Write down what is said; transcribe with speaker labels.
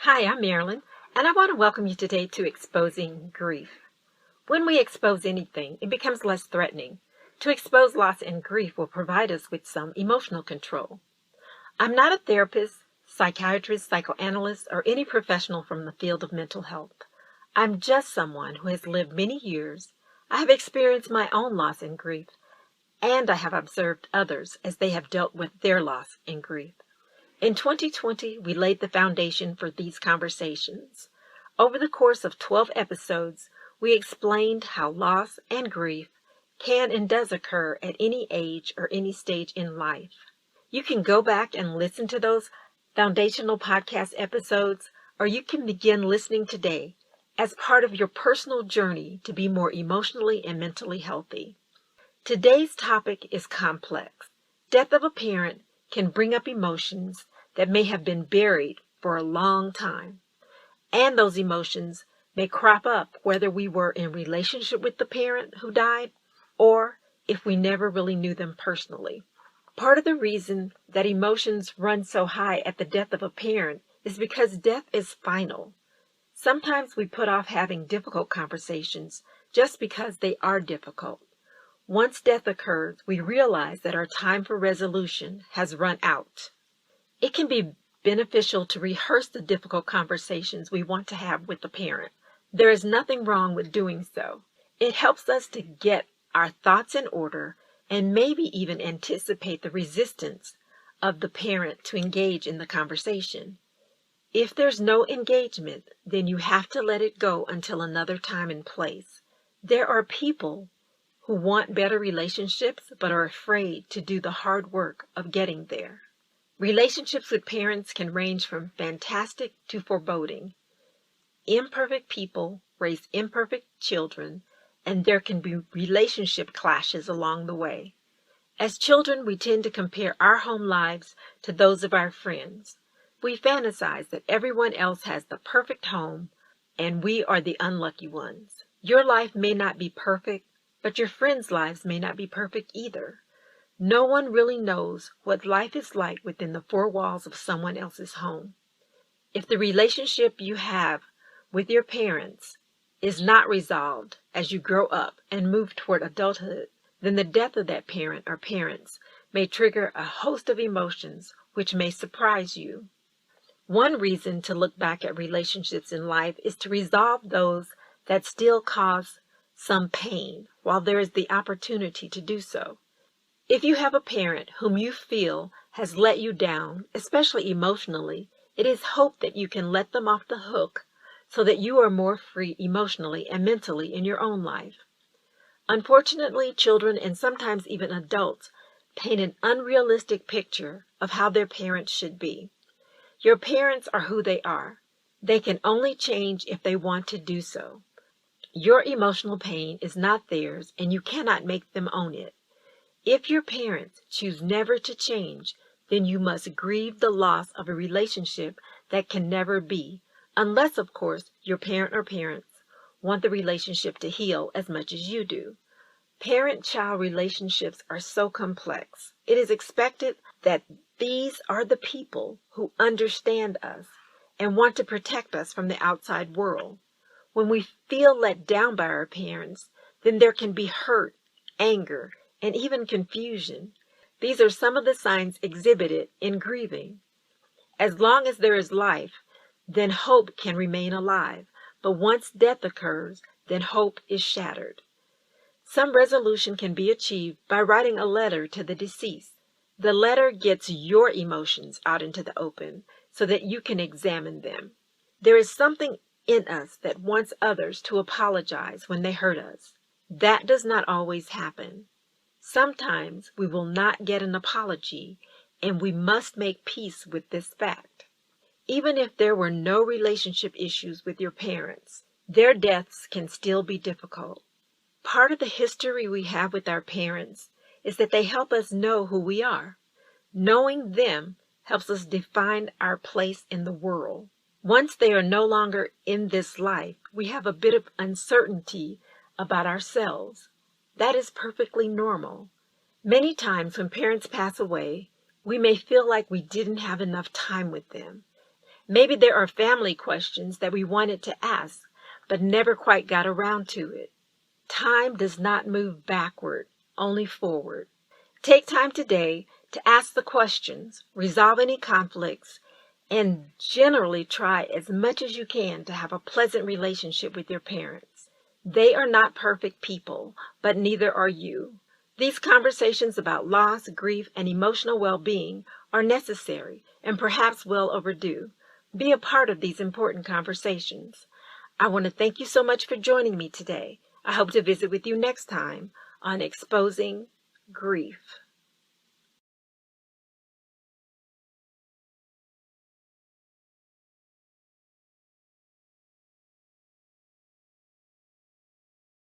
Speaker 1: Hi, I'm Marilyn, and I want to welcome you today to Exposing Grief. When we expose anything, it becomes less threatening. To expose loss and grief will provide us with some emotional control. I'm not a therapist, psychiatrist, psychoanalyst, or any professional from the field of mental health. I'm just someone who has lived many years. I have experienced my own loss and grief, and I have observed others as they have dealt with their loss and grief. In 2020, we laid the foundation for these conversations. Over the course of 12 episodes, we explained how loss and grief can and does occur at any age or any stage in life. You can go back and listen to those foundational podcast episodes, or you can begin listening today as part of your personal journey to be more emotionally and mentally healthy. Today's topic is complex. Death of a parent can bring up emotions that may have been buried for a long time. And those emotions may crop up whether we were in relationship with the parent who died or if we never really knew them personally. Part of the reason that emotions run so high at the death of a parent is because death is final. Sometimes we put off having difficult conversations just because they are difficult. Once death occurs, we realize that our time for resolution has run out. It can be beneficial to rehearse the difficult conversations we want to have with the parent. There is nothing wrong with doing so. It helps us to get our thoughts in order and maybe even anticipate the resistance of the parent to engage in the conversation. If there's no engagement, then you have to let it go until another time and place. There are people who want better relationships but are afraid to do the hard work of getting there. Relationships with parents can range from fantastic to foreboding. Imperfect people raise imperfect children, and there can be relationship clashes along the way. As children, we tend to compare our home lives to those of our friends. We fantasize that everyone else has the perfect home, and we are the unlucky ones. Your life may not be perfect, but your friends' lives may not be perfect either. No one really knows what life is like within the four walls of someone else's home. If the relationship you have with your parents is not resolved as you grow up and move toward adulthood, then the death of that parent or parents may trigger a host of emotions which may surprise you. One reason to look back at relationships in life is to resolve those that still cause some pain while there is the opportunity to do so. If you have a parent whom you feel has let you down, especially emotionally, it is hoped that you can let them off the hook so that you are more free emotionally and mentally in your own life. Unfortunately, children and sometimes even adults paint an unrealistic picture of how their parents should be. Your parents are who they are. They can only change if they want to do so. Your emotional pain is not theirs, and you cannot make them own it. If your parents choose never to change, then you must grieve the loss of a relationship that can never be, unless, of course, your parent or parents want the relationship to heal as much as you do. Parent-child relationships are so complex. It is expected that these are the people who understand us and want to protect us from the outside world. When we feel let down by our parents, then there can be hurt, anger, and even confusion. These are some of the signs exhibited in grieving. As long as there is life, then hope can remain alive. But once death occurs, then hope is shattered. Some resolution can be achieved by writing a letter to the deceased. The letter gets your emotions out into the open so that you can examine them. There is something in us that wants others to apologize when they hurt us. That does not always happen. Sometimes we will not get an apology, and we must make peace with this fact. Even if there were no relationship issues with your parents, their deaths can still be difficult. Part of the history we have with our parents is that they help us know who we are. Knowing them helps us define our place in the world. Once they are no longer in this life, we have a bit of uncertainty about ourselves. That is perfectly normal. Many times when parents pass away, we may feel like we didn't have enough time with them. Maybe there are family questions that we wanted to ask, but never quite got around to it. Time does not move backward, only forward. Take time today to ask the questions, resolve any conflicts, and generally try as much as you can to have a pleasant relationship with your parents. They are not perfect people, but neither are you. These conversations about loss, grief, and emotional well-being are necessary and perhaps well overdue. Be a part of these important conversations. I want to thank you so much for joining me today. I hope to visit with you next time on Exposing Grief.